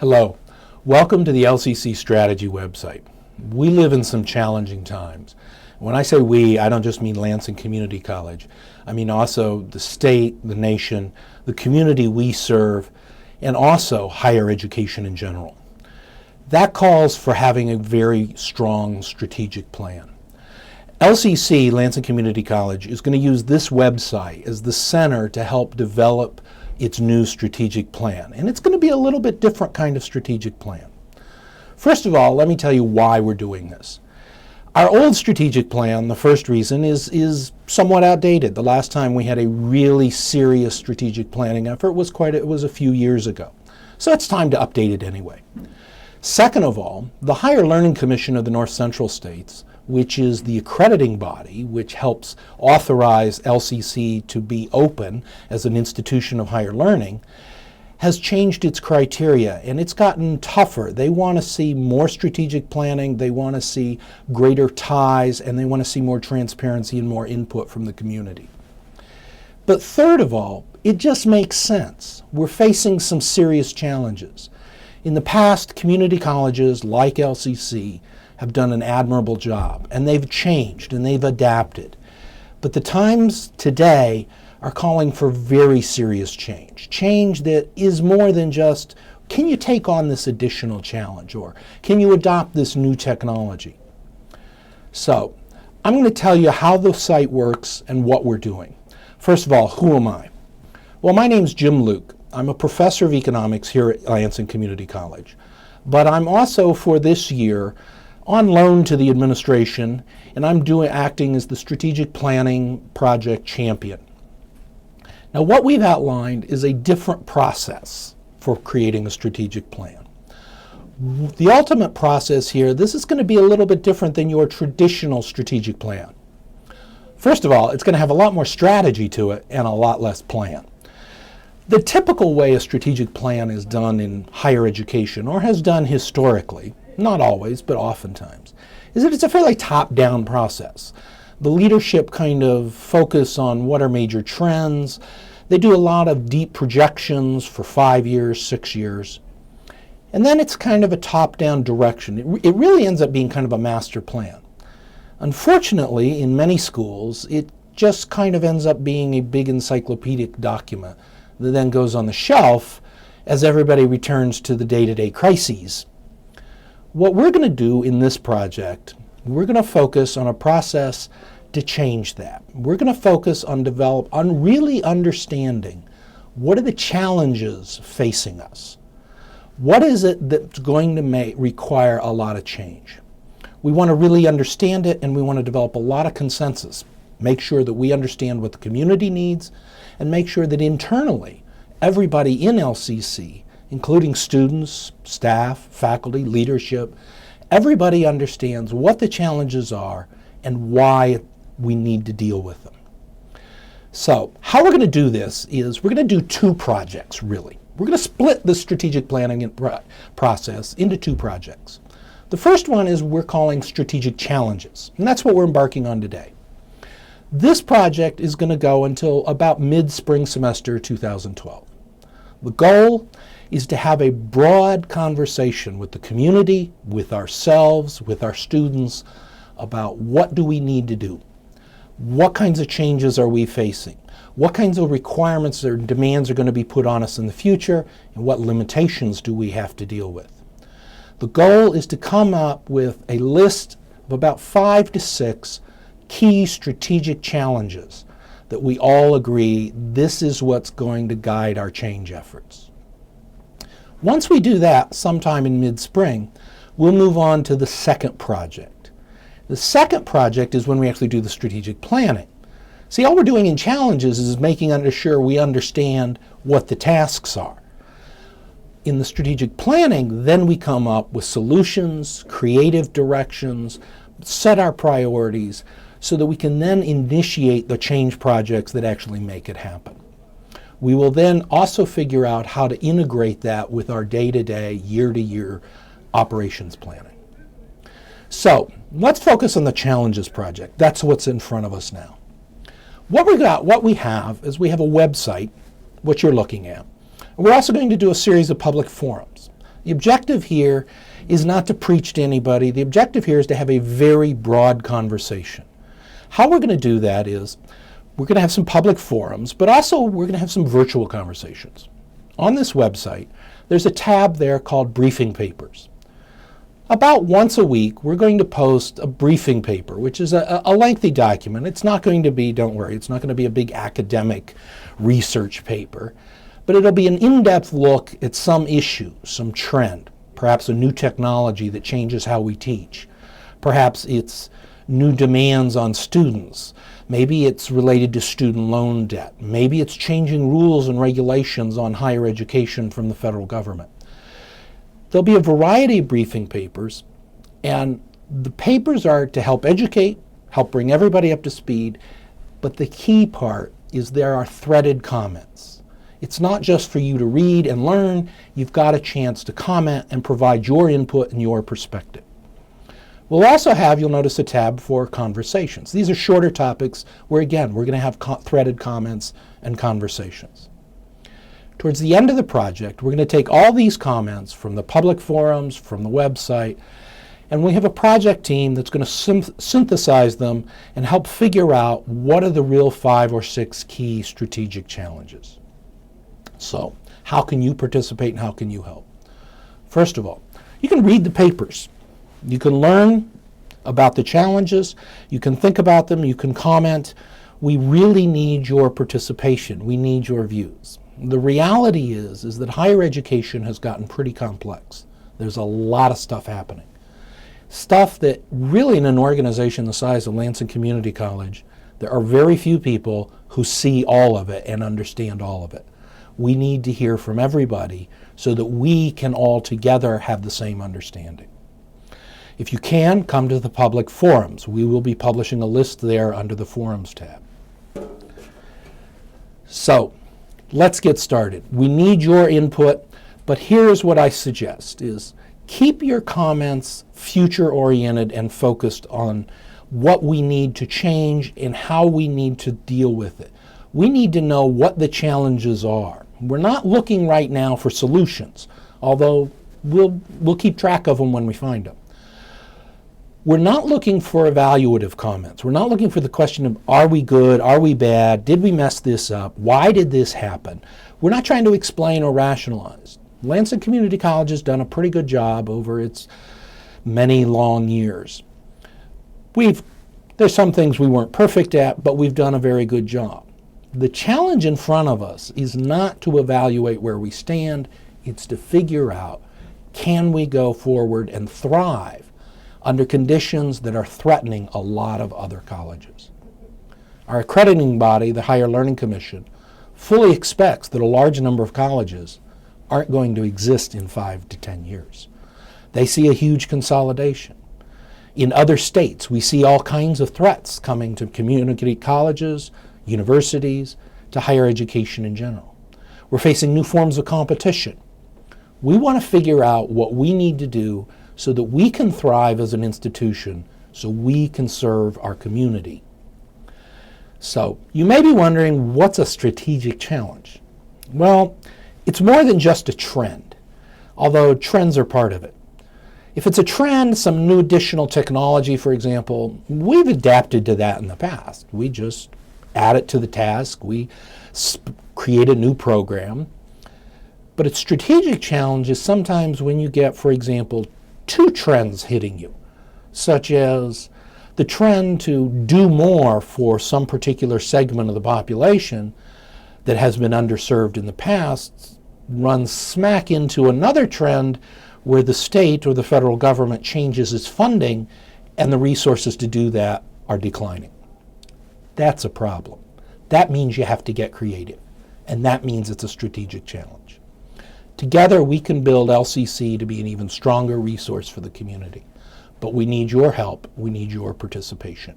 Hello. Welcome to the LCC Strategy website. We live in some challenging times. When I say we, I don't just mean Lansing Community College. I mean also the state, the nation, the community we serve, and also higher education in general. That calls for having a very strong strategic plan. LCC, Lansing Community College, is going to use this website as the center to help develop its new strategic plan. And it's going to be a little bit different kind of strategic plan. First of all, let me tell you why we're doing this. Our old strategic plan, the first reason, is somewhat outdated. The last time we had a really serious strategic planning effort was a few years ago. So it's time to update it anyway. Second of all, the Higher Learning Commission of the North Central States, which is the accrediting body which helps authorize LCC to be open as an institution of higher learning, has changed its criteria, and it's gotten tougher. They want to see more strategic planning, they want to see greater ties, and they want to see more transparency and more input from the community. But third of all, it just makes sense. We're facing some serious challenges. In the past, community colleges like LCC have done an admirable job, and they've changed and they've adapted. But the times today are calling for very serious change that is more than just, can you take on this additional challenge, or can you adopt this new technology? So I'm going to tell you how the site works and what we're doing. First of all, who am I? Well, my name's Jim Luke. I'm a professor of economics here at Lansing Community College, but I'm also, for this year, on loan to the administration, and I'm acting as the strategic planning project champion. Now, what we've outlined is a different process for creating a strategic plan. The ultimate process here, this is going to be a little bit different than your traditional strategic plan. First of all, it's going to have a lot more strategy to it and a lot less plan. The typical way a strategic plan is done in higher education, or has done historically, not always, but oftentimes, is that it's a fairly top-down process. The leadership kind of focus on what are major trends. They do a lot of deep projections for 5 years, 6 years. And then it's kind of a top-down direction. It really ends up being kind of a master plan. Unfortunately, in many schools, it just kind of ends up being a big encyclopedic document that then goes on the shelf as everybody returns to the day-to-day crises. What we're going to do in this project, we're going to focus on a process to change that. We're going to focus on really understanding what are the challenges facing us. What is it that's going to require a lot of change? We want to really understand it, and we want to develop a lot of consensus. Make sure that we understand what the community needs, and make sure that internally, everybody in LCC, including students, staff, faculty, leadership, everybody understands what the challenges are and why we need to deal with them. So how we're going to do this is we're going to do two projects, really. We're going to split the strategic planning process into two projects. The first one is we're calling Strategic Challenges, and that's what we're embarking on today. This project is going to go until about mid-spring semester 2012. The goal is to have a broad conversation with the community, with ourselves, with our students, about what do we need to do? What kinds of changes are we facing? What kinds of requirements or demands are going to be put on us in the future? And what limitations do we have to deal with? The goal is to come up with a list of about 5 to 6 key strategic challenges that we all agree this is what's going to guide our change efforts. Once we do that, sometime in mid-spring, we'll move on to the second project. The second project is when we actually do the strategic planning. See, all we're doing in challenges is making sure we understand what the tasks are. In the strategic planning, then we come up with solutions, creative directions, set our priorities, so that we can then initiate the change projects that actually make it happen. We will then also figure out how to integrate that with our day-to-day, year-to-year operations planning. So let's focus on the Challenges project. That's what's in front of us now. What we have is we have a website, what you're looking at. We're also going to do a series of public forums. The objective here is not to preach to anybody. The objective here is to have a very broad conversation. How we're going to do that is we're going to have some public forums, but also we're going to have some virtual conversations. On this website, there's a tab there called Briefing Papers. About once a week, we're going to post a briefing paper, which is a lengthy document. It's not going to be, don't worry, it's not going to be a big academic research paper, but it'll be an in-depth look at some issue, some trend, perhaps a new technology that changes how we teach. Perhaps it's new demands on students. Maybe it's related to student loan debt. Maybe it's changing rules and regulations on higher education from the federal government. There'll be a variety of briefing papers, and the papers are to help educate, help bring everybody up to speed, but the key part is there are threaded comments. It's not just for you to read and learn, you've got a chance to comment and provide your input and your perspective. We'll also have, you'll notice, a tab for conversations. These are shorter topics where, again, we're going to have threaded comments and conversations. Towards the end of the project, we're going to take all these comments from the public forums, from the website, and we have a project team that's going to synthesize them and help figure out what are the real 5 or 6 key strategic challenges. So, how can you participate and how can you help? First of all, you can read the papers. You can learn about the challenges, you can think about them, you can comment. We really need your participation. We need your views. The reality is that higher education has gotten pretty complex. There's a lot of stuff happening. Stuff that really in an organization the size of Lansing Community College, there are very few people who see all of it and understand all of it. We need to hear from everybody so that we can all together have the same understanding. If you can, come to the public forums. We will be publishing a list there under the Forums tab. So, let's get started. We need your input, but here's what I suggest is keep your comments future-oriented and focused on what we need to change and how we need to deal with it. We need to know what the challenges are. We're not looking right now for solutions, although we'll keep track of them when we find them. We're not looking for evaluative comments. We're not looking for the question of, are we good? Are we bad? Did we mess this up? Why did this happen? We're not trying to explain or rationalize. Lansing Community College has done a pretty good job over its many long years. There's some things we weren't perfect at, but we've done a very good job. The challenge in front of us is not to evaluate where we stand. It's to figure out, can we go forward and thrive under conditions that are threatening a lot of other colleges. Our accrediting body, the Higher Learning Commission, fully expects that a large number of colleges aren't going to exist in 5 to 10 years. They see a huge consolidation. In other states, we see all kinds of threats coming to community colleges, universities, to higher education in general. We're facing new forms of competition. We want to figure out what we need to do so that we can thrive as an institution, so we can serve our community. So, you may be wondering, what's a strategic challenge? Well, it's more than just a trend, although trends are part of it. If it's a trend, some new additional technology, for example, we've adapted to that in the past. We just add it to the task, we create a new program. But a strategic challenge is sometimes when you get, for example, 2 trends hitting you, such as the trend to do more for some particular segment of the population that has been underserved in the past runs smack into another trend where the state or the federal government changes its funding and the resources to do that are declining. That's a problem. That means you have to get creative, and that means it's a strategic challenge. Together, we can build LCC to be an even stronger resource for the community. But we need your help. We need your participation.